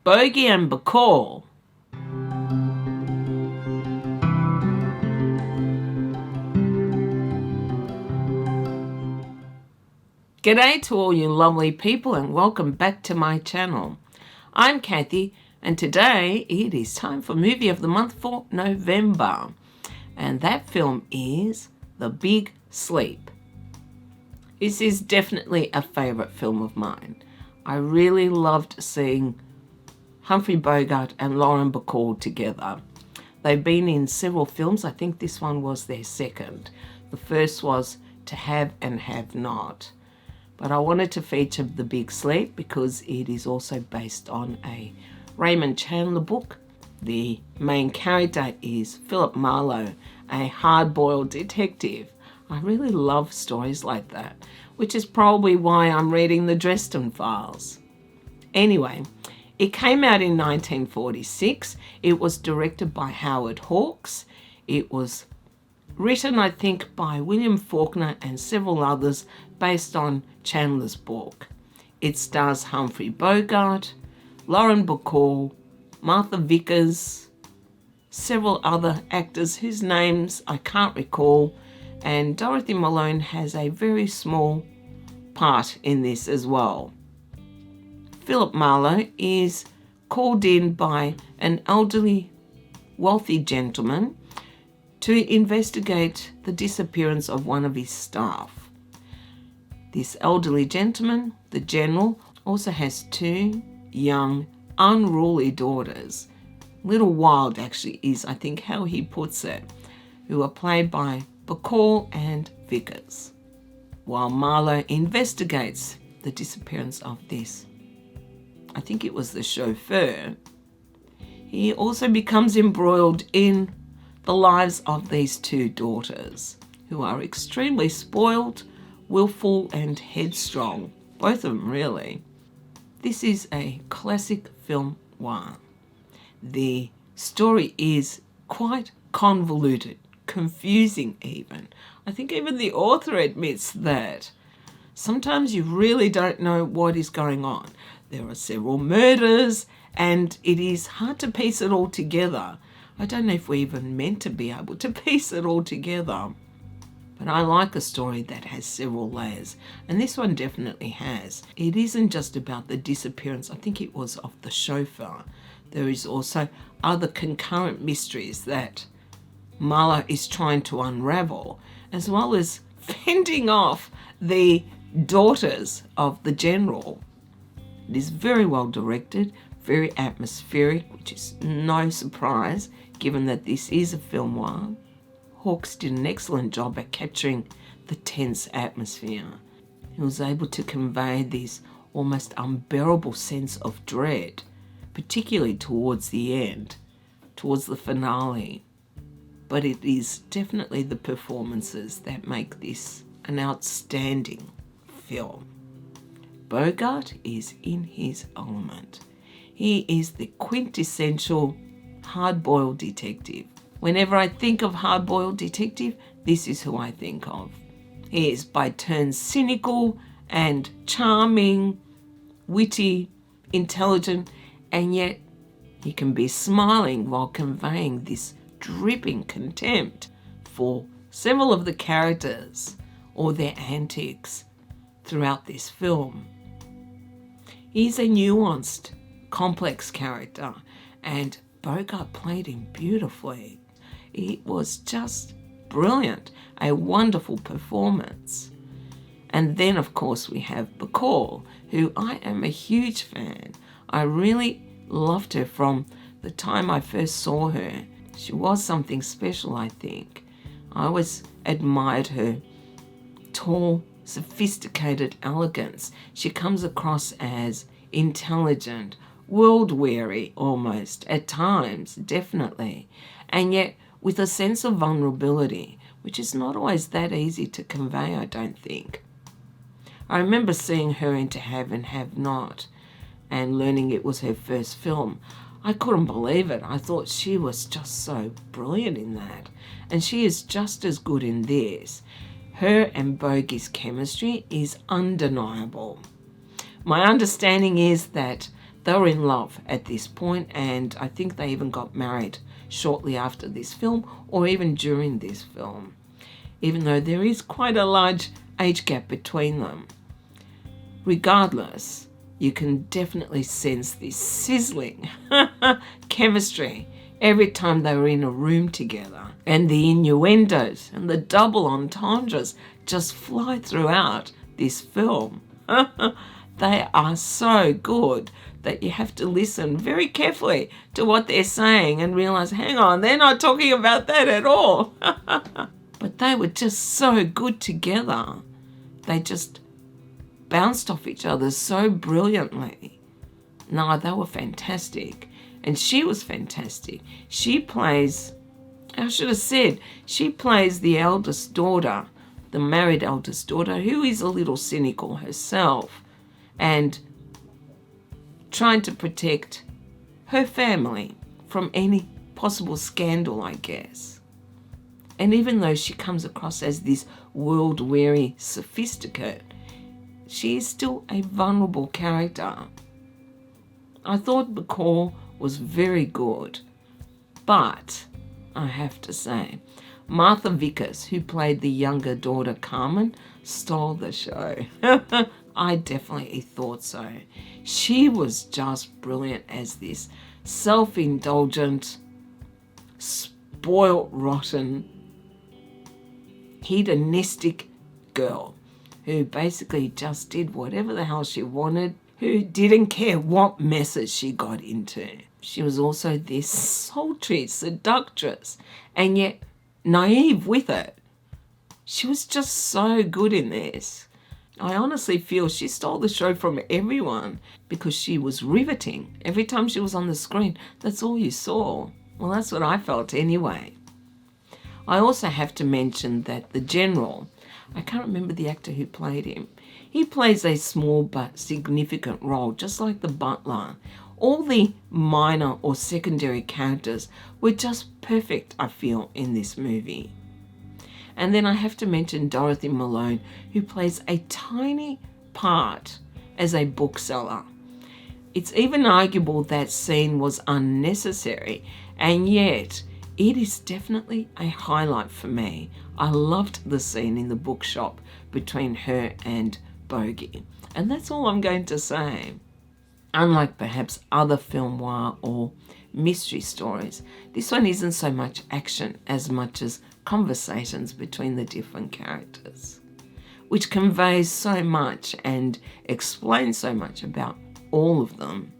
Bogey and Bacall. G'day to all you lovely people and welcome back to my channel. I'm Kathy and today it is time for Movie of the Month for November. And that film is The Big Sleep. This is definitely a favourite film of mine. I really loved seeing Humphrey Bogart and Lauren Bacall together. They've been in several films. I think this one was their second. The first was To Have and Have Not. But I wanted to feature The Big Sleep because it is also based on a Raymond Chandler book. The main character is Philip Marlowe, a hard-boiled detective. I really love stories like that, which is probably why I'm reading the Dresden Files. Anyway, it came out in 1946. It was directed by Howard Hawks. It was written, I think, by William Faulkner and several others based on Chandler's book. It stars Humphrey Bogart, Lauren Bacall, Martha Vickers, several other actors whose names I can't recall, and Dorothy Malone has a very small part in this as well. Philip Marlowe is called in by an elderly, wealthy gentleman to investigate the disappearance of one of his staff. This elderly gentleman, the General, also has two young, unruly daughters. Little Wild actually is, I think, how he puts it, who are played by Bacall and Vickers. While Marlowe investigates the disappearance of this, I think it was the chauffeur, he also becomes embroiled in the lives of these two daughters, who are extremely spoiled, willful and headstrong, both of them really. This is a classic film noir. The story is quite convoluted, confusing even. I think even the author admits that. Sometimes you really don't know what is going on. There are several murders and it is hard to piece it all together. I don't know if we're even meant to be able to piece it all together. But I like a story that has several layers, and this one definitely has. It isn't just about the disappearance, I think it was of the chauffeur. There is also other concurrent mysteries that Marlowe is trying to unravel, as well as fending off the daughters of the General. It is very well directed, very atmospheric, which is no surprise given that this is a film noir. Hawks did an excellent job at capturing the tense atmosphere. He was able to convey this almost unbearable sense of dread, particularly towards the end, towards the finale. But it is definitely the performances that make this an outstanding film. Bogart is in his element. He is the quintessential hard-boiled detective. Whenever I think of hard-boiled detective, this is who I think of. He is by turns cynical and charming, witty, intelligent, and yet he can be smiling while conveying this dripping contempt for several of the characters or their antics throughout this film. He's a nuanced, complex character, and Bogart played him beautifully. It was just brilliant, a wonderful performance. And then, of course, we have Bacall, who I am a huge fan. I really loved her from the time I first saw her. She was something special, I think. I always admired her tall, sophisticated elegance. She comes across as intelligent, world-weary almost, at times, definitely. And yet with a sense of vulnerability, which is not always that easy to convey, I don't think. I remember seeing her in To Have and Have Not and learning it was her first film. I couldn't believe it. I thought she was just so brilliant in that. And she is just as good in this. Her and Bogey's chemistry is undeniable. My understanding is that They were in love at this point, and I think they even got married shortly after this film, or even during this film, even though there is quite a large age gap between them. Regardless, you can definitely sense this sizzling chemistry every time they were in a room together. And the innuendos and the double entendres just fly throughout this film. They are so good that you have to listen very carefully to what they're saying and realize, hang on, they're not talking about that at all. But they were just so good together. They just bounced off each other so brilliantly. No, they were fantastic. And she was fantastic. She plays, I should have said, she plays the eldest daughter, the married eldest daughter, who is a little cynical herself and trying to protect her family from any possible scandal, I guess. And even though she comes across as this world-weary sophisticate, she is still a vulnerable character. I thought Bacall was very good, but I have to say, Martha Vickers, who played the younger daughter Carmen, stole the show. I definitely thought so. She was just brilliant as this self-indulgent, spoiled rotten, hedonistic girl who basically just did whatever the hell she wanted, who didn't care what messes she got into. She was also this sultry seductress and yet naive with it. She was just so good in this. I honestly feel she stole the show from everyone because she was riveting. Every time she was on the screen, that's all you saw. Well, that's what I felt anyway. I also have to mention that the general, I can't remember the actor who played him, he plays a small but significant role, just like the butler. All the minor or secondary characters were just perfect, I feel, in this movie. And then I have to mention Dorothy Malone, who plays a tiny part as a bookseller. It's even arguable that scene was unnecessary, and yet it is definitely a highlight for me. I loved the scene in the bookshop between her and Bogey. And that's all I'm going to say. Unlike perhaps other film noir or mystery stories, this one isn't so much action as much as conversations between the different characters, which conveys so much and explains so much about all of them.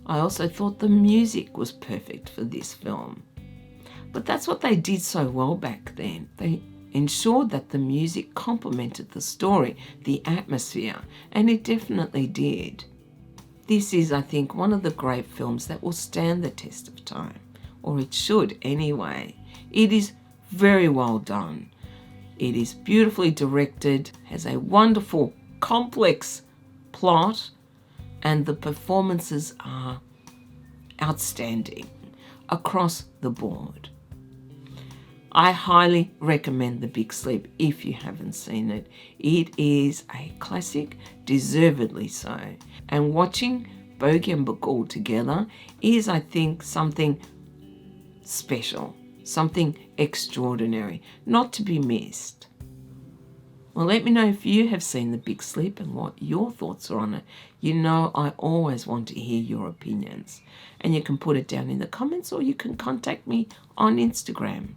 I also thought the music was perfect for this film. But that's what they did so well back then. They ensured that the music complemented the story, the atmosphere, and it definitely did. This is, I think, one of the great films that will stand the test of time, or it should anyway. It is very well done. It is beautifully directed, has a wonderful, complex plot, and the performances are outstanding across the board. I highly recommend The Big Sleep if you haven't seen it. It is a classic, deservedly so. And watching Bogey and Bacall together is, I think, something special, something extraordinary, not to be missed. Well, let me know if you have seen The Big Sleep and what your thoughts are on it. You know I always want to hear your opinions. And you can put it down in the comments or you can contact me on Instagram.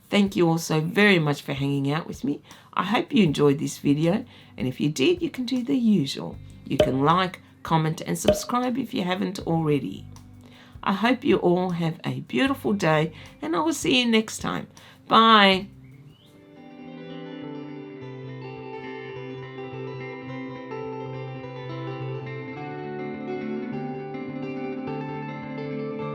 Thank you all so very much for hanging out with me. I hope you enjoyed this video, and if you did, you can do the usual. You can like, comment, and subscribe if you haven't already. I hope you all have a beautiful day, and I will see you next time. Bye.